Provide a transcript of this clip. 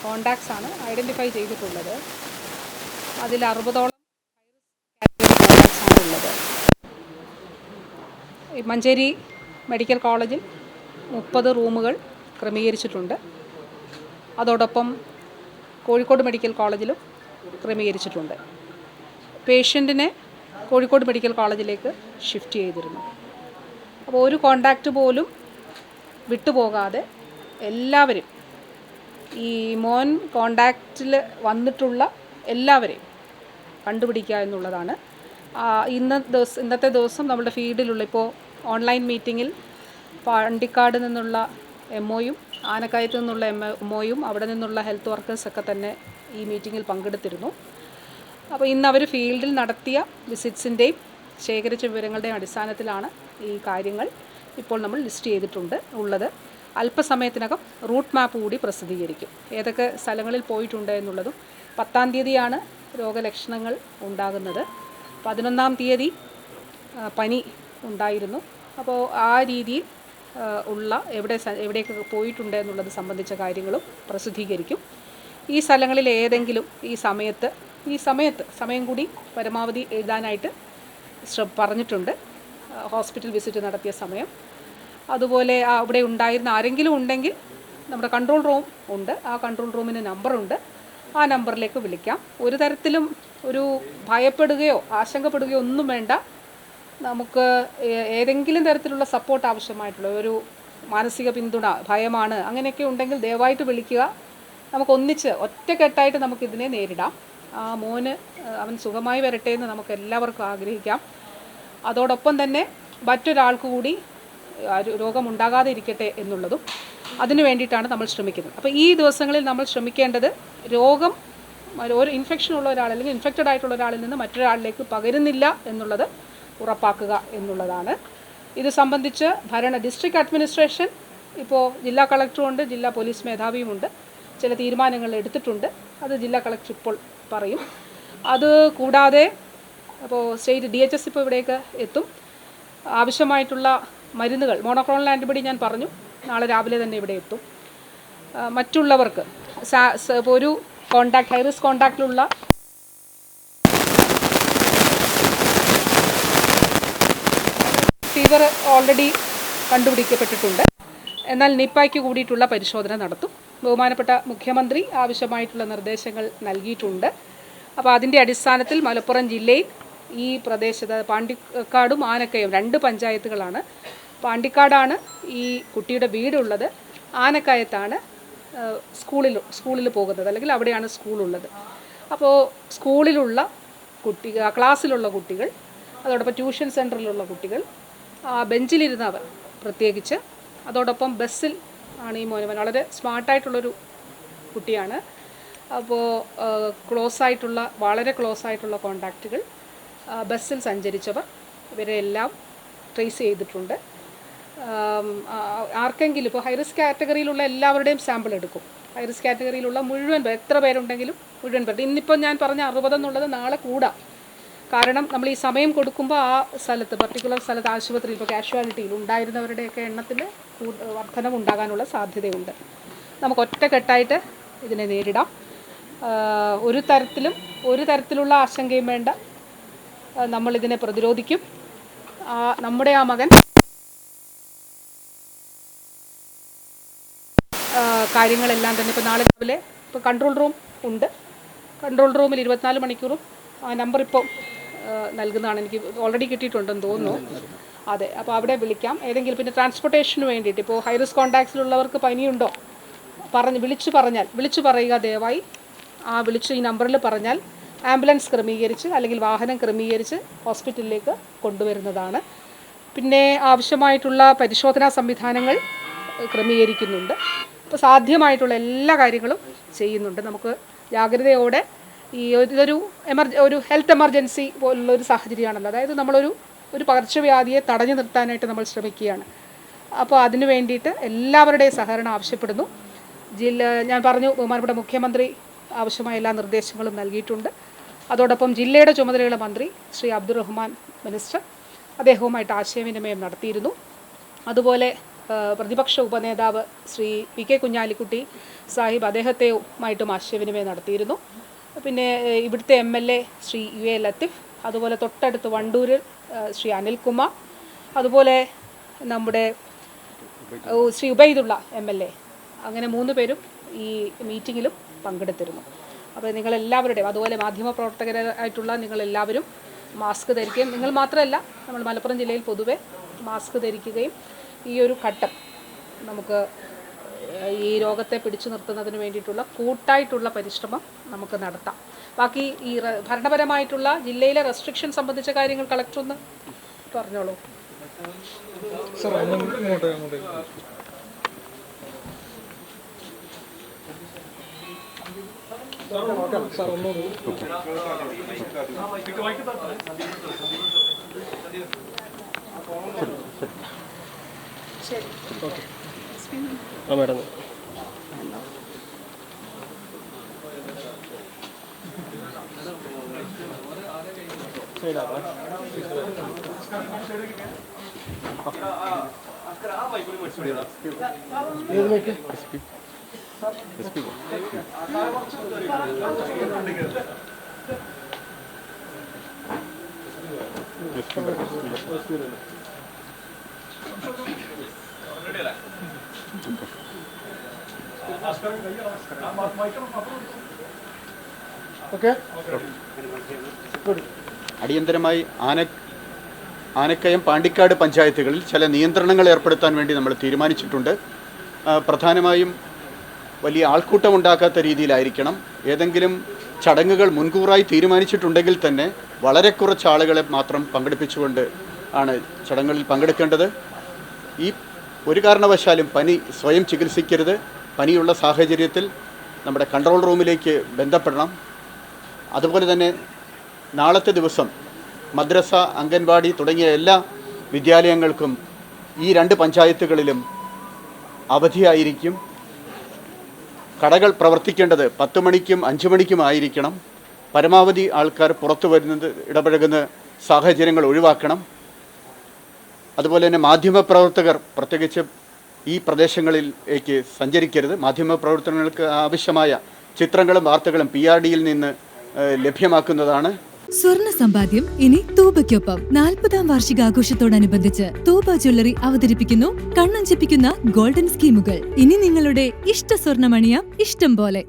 Contacts ആണ് identify ചെയ്തിട്ടുള്ളത്. അതിൽ 60ഓളം കോണ്ടാക്ട്സ് ആണ് ഉള്ളത്. മഞ്ചേരി മെഡിക്കൽ കോളേജിൽ 30 റൂമുകൾ ക്രമീകരിച്ചിട്ടുണ്ട്. അതോടൊപ്പം കോഴിക്കോട് മെഡിക്കൽ കോളേജിലും ക്രമീകരിച്ചിട്ടുണ്ട്. പേഷ്യൻറ്റിനെ കോഴിക്കോട് മെഡിക്കൽ കോളേജിലേക്ക് ഷിഫ്റ്റ് ചെയ്തിരുന്നു. അപ്പോൾ ഒരു കോണ്ടാക്റ്റ് പോലും വിട്ടുപോകാതെ എല്ലാവരും, ഈ മോൻ കോണ്ടാക്റ്റിൽ വന്നിട്ടുള്ള എല്ലാവരെയും കണ്ടുപിടിക്കുക എന്നുള്ളതാണ്. ഇന്നത്തെ ദിവസം നമ്മുടെ ഫീൽഡിലുള്ള ഇപ്പോൾ ഓൺലൈൻ മീറ്റിങ്ങിൽ പാണ്ടിക്കാട് നിന്നുള്ള MOയും ആനക്കയത്ത് നിന്നുള്ള MOയും അവിടെ നിന്നുള്ള ഹെൽത്ത് വർക്കേഴ്സൊക്കെ തന്നെ ഈ മീറ്റിങ്ങിൽ പങ്കെടുത്തിരുന്നു. അപ്പോൾ ഇന്ന് അവർ ഫീൽഡിൽ നടത്തിയ വിസിറ്റ്സിൻ്റെയും ശേഖരിച്ച വിവരങ്ങളുടെയും അടിസ്ഥാനത്തിലാണ് ഈ കാര്യങ്ങൾ ഇപ്പോൾ നമ്മൾ ലിസ്റ്റ് ചെയ്തിട്ടുണ്ട് ഉള്ളത്. അല്പസമയത്തിനകം റൂട്ട് മാപ്പ് കൂടി പ്രസിദ്ധീകരിക്കും. ഏതൊക്കെ സ്ഥലങ്ങളിൽ പോയിട്ടുണ്ട് എന്നുള്ളതും. 10-ാം തീയതിയാണ് രോഗലക്ഷണങ്ങൾ ഉണ്ടാകുന്നത്. 11-ാം തീയതി പനി ഉണ്ടായിരുന്നു. അപ്പോൾ ആ രീതിയിൽ ഉള്ള എവിടെയൊക്കെ പോയിട്ടുണ്ട് എന്നുള്ളത് സംബന്ധിച്ച കാര്യങ്ങളും പ്രസിദ്ധീകരിക്കും. ഈ സ്ഥലങ്ങളിൽ ഏതെങ്കിലും ഈ സമയം കൂടി പരമാവധി എഴുതാനായിട്ട് പറഞ്ഞിട്ടുണ്ട്. ഹോസ്പിറ്റൽ വിസിറ്റ് നടത്തിയ സമയം. അതുപോലെ അവിടെ ഉണ്ടായിരുന്ന ആരെങ്കിലും ഉണ്ടെങ്കിൽ നമ്മുടെ കൺട്രോൾ റൂം ഉണ്ട്. ആ കൺട്രോൾ റൂമിന് നമ്പറുണ്ട്. ആ നമ്പറിലേക്ക് വിളിക്കാം. ഒരു തരത്തിലും ഒരു ഭയപ്പെടുകയോ ആശങ്കപ്പെടുകയോ ഒന്നും വേണ്ട. നമുക്ക് ഏതെങ്കിലും തരത്തിലുള്ള സപ്പോർട്ട് ആവശ്യമായിട്ടുള്ള ഒരു മാനസിക പിന്തുണ, ഭയമാണ്, അങ്ങനെയൊക്കെ ഉണ്ടെങ്കിൽ ദയവായിട്ട് വിളിക്കുക. നമുക്കൊന്നിച്ച് ഒറ്റക്കെട്ടായിട്ട് നമുക്കിതിനെ നേരിടാം. ആ മോന് അവൻ സുഖമായി വരട്ടെ എന്ന് നമുക്ക് എല്ലാവർക്കും ആഗ്രഹിക്കാം. അതോടൊപ്പം തന്നെ മറ്റൊരാൾക്ക് കൂടി രോഗമുണ്ടാകാതെ ഇരിക്കട്ടെ എന്നുള്ളതും അതിനു വേണ്ടിയിട്ടാണ് നമ്മൾ ശ്രമിക്കുന്നത്. അപ്പോൾ ഈ ദിവസങ്ങളിൽ നമ്മൾ ശ്രമിക്കേണ്ടത് ഒരു ഇൻഫെക്ഷൻ ഉള്ള ഒരാൾ അല്ലെങ്കിൽ ഇൻഫെക്റ്റഡ് ആയിട്ടുള്ള ഒരാളിൽ നിന്ന് മറ്റൊരാളിലേക്ക് പകരുന്നില്ല എന്നുള്ളത് ഉറപ്പാക്കുക എന്നുള്ളതാണ്. ഇത് സംബന്ധിച്ച് ഡിസ്ട്രിക്ട് അഡ്മിനിസ്ട്രേഷൻ ഇപ്പോൾ ജില്ലാ കളക്ടറുമുണ്ട്, ജില്ലാ പോലീസ് മേധാവിയുമുണ്ട്. ചില തീരുമാനങ്ങൾ എടുത്തിട്ടുണ്ട്. അത് ജില്ലാ കളക്ടർ ഇപ്പോൾ പറയും. അത് കൂടാതെ അപ്പോൾ സ്റ്റേറ്റ് DHS ഇപ്പോൾ ഇവിടേക്ക് എത്തും. ആവശ്യമായിട്ടുള്ള മരുന്നുകൾ, മോണോക്ലോണൽ ആൻറ്റിബോഡി ഞാൻ പറഞ്ഞു, നാളെ രാവിലെ തന്നെ ഇവിടെ എത്തും. മറ്റുള്ളവർക്ക് ഇപ്പോൾ ഒരു ഹൈ റിസ്ക് കോണ്ടാക്റ്റിലുള്ള ഫീവർ ഓൾറെഡി കണ്ടുപിടിക്കപ്പെട്ടിട്ടുണ്ട്. എന്നാൽ നിപ്പയ്ക്ക് കൂടിയിട്ടുള്ള പരിശോധന നടത്തും. ബഹുമാനപ്പെട്ട മുഖ്യമന്ത്രി ആവശ്യമായിട്ടുള്ള നിർദ്ദേശങ്ങൾ നൽകിയിട്ടുണ്ട്. അപ്പോൾ അതിൻ്റെ അടിസ്ഥാനത്തിൽ മലപ്പുറം ജില്ലയിൽ ഈ പ്രദേശത്ത് പാണ്ടിക്കാടും ആനക്കയം 2 പഞ്ചായത്തുകളാണ്. പാണ്ടിക്കാടാണ് ഈ കുട്ടിയുടെ വീടുള്ളത്. ആനക്കയത്താണ് സ്കൂളിൽ പോകുന്നത്, അല്ലെങ്കിൽ അവിടെയാണ് സ്കൂളുള്ളത്. അപ്പോൾ സ്കൂളിലുള്ള ക്ലാസ്സിലുള്ള കുട്ടികൾ, അതോടൊപ്പം ട്യൂഷൻ സെൻറ്ററിലുള്ള കുട്ടികൾ, ബെഞ്ചിലിരുന്നവർ പ്രത്യേകിച്ച്, അതോടൊപ്പം ബസ്സിൽ ആണ് ഈ മോനവൻ വളരെ സ്മാർട്ടായിട്ടുള്ളൊരു കുട്ടിയാണ്. അപ്പോൾ വളരെ ക്ലോസ് ആയിട്ടുള്ള കോണ്ടാക്റ്റുകൾ, ബസ്സിൽ സഞ്ചരിച്ചവർ, ഇവരെല്ലാം ട്രേസ് ചെയ്തിട്ടുണ്ട്. ആർക്കെങ്കിലും ഇപ്പോൾ ഹൈറിസ്ക് കാറ്റഗറിയിലുള്ള എല്ലാവരുടെയും സാമ്പിൾ എടുക്കും. ഹൈറിസ്ക് കാറ്റഗറിയിലുള്ള മുഴുവൻ പേർ, എത്ര പേരുണ്ടെങ്കിലും മുഴുവൻ പേർ. ഇന്നിപ്പോൾ ഞാൻ പറഞ്ഞ 60 എന്നുള്ളത് നാളെ കൂടാം. കാരണം നമ്മൾ ഈ സമയം കൊടുക്കുമ്പോൾ ആ സ്ഥലത്ത്, പർട്ടിക്കുലർ സ്ഥലത്ത്, ആശുപത്രിയിൽ ഇപ്പോൾ കാഷ്വാലിറ്റിയിൽ ഉണ്ടായിരുന്നവരുടെയൊക്കെ എണ്ണത്തിൽ വർധനവുണ്ടാകാനുള്ള സാധ്യതയുണ്ട്. നമുക്ക് ഒറ്റക്കെട്ടായിട്ട് ഇതിനെ നേരിടാം. ഒരു തരത്തിലുള്ള ആശങ്കയും വേണ്ട. നമ്മളിതിനെ പ്രതിരോധിക്കും. നമ്മുടെ ആ മകൻ കാര്യങ്ങളെല്ലാം തന്നെ ഇപ്പോൾ നാളെ രാവിലെ ഇപ്പോൾ കൺട്രോൾ റൂം ഉണ്ട്. കൺട്രോൾ റൂമിൽ 24 മണിക്കൂറും ആ നമ്പർ ഇപ്പോൾ നൽകുന്നതാണ്. എനിക്ക് ഓൾറെഡി കിട്ടിയിട്ടുണ്ടെന്ന് തോന്നുന്നു. അതെ, അപ്പോൾ അവിടെ വിളിക്കാം. ഏതെങ്കിലും പിന്നെ ട്രാൻസ്പോർട്ടേഷന് വേണ്ടിയിട്ട് ഇപ്പോൾ ഹൈ റിസ്ക് കോണ്ടാക്ട്സിലുള്ളവർക്ക് പനിയുണ്ടോ വിളിച്ചു പറയുക ദയവായി. വിളിച്ച് ഈ നമ്പറിൽ പറഞ്ഞാൽ ആംബുലൻസ് ക്രമീകരിച്ച് അല്ലെങ്കിൽ വാഹനം ക്രമീകരിച്ച് ഹോസ്പിറ്റലിലേക്ക് കൊണ്ടുവരുന്നതാണ്. പിന്നെ ആവശ്യമായിട്ടുള്ള പരിശോധനാ സംവിധാനങ്ങൾ ക്രമീകരിക്കുന്നുണ്ട്. അപ്പോൾ സാധ്യമായിട്ടുള്ള എല്ലാ കാര്യങ്ങളും ചെയ്യുന്നുണ്ട്. നമുക്ക് ജാഗ്രതയോടെ ഇതൊരു ഹെൽത്ത് എമർജൻസി പോലുള്ളൊരു സാഹചര്യമാണല്ലോ. അതായത് നമ്മളൊരു പകർച്ചവ്യാധിയെ തടഞ്ഞു നിർത്താനായിട്ട് നമ്മൾ ശ്രമിക്കുകയാണ്. അപ്പോൾ അതിനു വേണ്ടിയിട്ട് എല്ലാവരുടെയും സഹകരണം ആവശ്യപ്പെടുന്നു. ഞാൻ പറഞ്ഞു, ബഹുമാനപ്പെട്ട മുഖ്യമന്ത്രി ആവശ്യമായ എല്ലാ നിർദ്ദേശങ്ങളും നൽകിയിട്ടുണ്ട്. അതോടൊപ്പം ജില്ലയുടെ ചുമതലയുള്ള മന്ത്രി ശ്രീ അബ്ദുറഹ്മാൻ മിനിസ്റ്റർ അദ്ദേഹവുമായിട്ട് ആശയവിനിമയം നടത്തിയിരുന്നു. അതുപോലെ പ്രതിപക്ഷ ഉപനേതാവ് ശ്രീ പി.കെ. കുഞ്ഞാലിക്കുട്ടി സാഹിബ് അദ്ദേഹത്തെയുമായിട്ടും ആശയവിനിമയം നടത്തിയിരുന്നു. പിന്നെ ഇവിടുത്തെ MLA ശ്രീ UA ലത്തീഫ്, അതുപോലെ തൊട്ടടുത്ത് വണ്ടൂരിൽ ശ്രീ അനിൽകുമാർ, അതുപോലെ നമ്മുടെ ശ്രീ ഉബൈദുള്ള MLA, അങ്ങനെ 3 പേരും ഈ മീറ്റിങ്ങിലും പങ്കെടുത്തിരുന്നു. അപ്പോൾ നിങ്ങളെല്ലാവരുടെയും, അതുപോലെ മാധ്യമപ്രവർത്തകരായിട്ടുള്ള നിങ്ങളെല്ലാവരും മാസ്ക് ധരിക്കുകയും, നിങ്ങൾ മാത്രമല്ല നമ്മൾ മലപ്പുറം ജില്ലയിൽ പൊതുവെ മാസ്ക് ധരിക്കുകയും ഈ ഒരു ഘട്ടം നമുക്ക് ഈ രോഗത്തെ പിടിച്ചു നിർത്തുന്നതിന് വേണ്ടിയിട്ടുള്ള കൂട്ടായിട്ടുള്ള പരിശ്രമം നമുക്ക് നടത്താം. ബാക്കി ഈ ഭരണപരമായിട്ടുള്ള ജില്ലയിലെ റെസ്ട്രിക്ഷൻ സംബന്ധിച്ച കാര്യങ്ങൾ കളക്ടർ ഒന്ന് പറഞ്ഞോളൂ. മാഡം അടിയന്തരമായി ആനക്കയം പാണ്ടിക്കാട് പഞ്ചായത്തുകളിൽ ചില നിയന്ത്രണങ്ങൾ ഏർപ്പെടുത്താൻ വേണ്ടി നമ്മൾ തീരുമാനിച്ചിട്ടുണ്ട്. പ്രധാനമായും വലിയ ആൾക്കൂട്ടം ഉണ്ടാക്കാത്ത രീതിയിലായിരിക്കണം. ഏതെങ്കിലും ചടങ്ങുകൾ മുൻകൂറായി തീരുമാനിച്ചിട്ടുണ്ടെങ്കിൽ തന്നെ വളരെ കുറച്ച് ആളുകളെ മാത്രം പങ്കെടുപ്പിച്ചുകൊണ്ട് ആണ് ചടങ്ങുകളിൽ പങ്കെടുക്കേണ്ടത്. ഈ ഒരു കാരണവശാലും പനി സ്വയം ചികിത്സിക്കരുത്. പനിയുള്ള സാഹചര്യത്തിൽ നമ്മുടെ കൺട്രോൾ റൂമിലേക്ക് ബന്ധപ്പെടണം. അതുപോലെ തന്നെ നാളത്തെ ദിവസം മദ്രസ, അംഗൻവാടി തുടങ്ങിയ എല്ലാ വിദ്യാലയങ്ങൾക്കും ഈ 2 പഞ്ചായത്തുകളിലും അവധിയായിരിക്കും. കടകൾ പ്രവർത്തിക്കേണ്ടത് 10 മണിക്കും 5 മണിക്കും ആയിരിക്കണം. പരമാവധി ആൾക്കാർ പുറത്തു വരുന്നത്, ഇടപഴകുന്ന സാഹചര്യങ്ങൾ ഒഴിവാക്കണം. അതുപോലെ തന്നെ മാധ്യമപ്രവർത്തകർ പ്രത്യേകിച്ച് ഈ പ്രദേശങ്ങളിലേക്ക് സഞ്ചരിക്കരുത്. മാധ്യമപ്രവർത്തനങ്ങൾക്ക് ആവശ്യമായ ചിത്രങ്ങളും വാർത്തകളും PRDയിൽ നിന്ന് ലഭ്യമാക്കുന്നതാണ്. സ്വർണ്ണ സമ്പാദ്യം ഇനി തൂബയ്ക്കൊപ്പം 40ാം വാർഷികാഘോഷത്തോടനുബന്ധിച്ച് തൂബ ജ്വല്ലറി അവതരിപ്പിക്കുന്നു കണ്ണഞ്ചിപ്പിക്കുന്ന ഗോൾഡൻ സ്കീമുകൾ. ഇനി നിങ്ങളുടെ ഇഷ്ട സ്വർണ്ണമണിയാം ഇഷ്ടം പോലെ.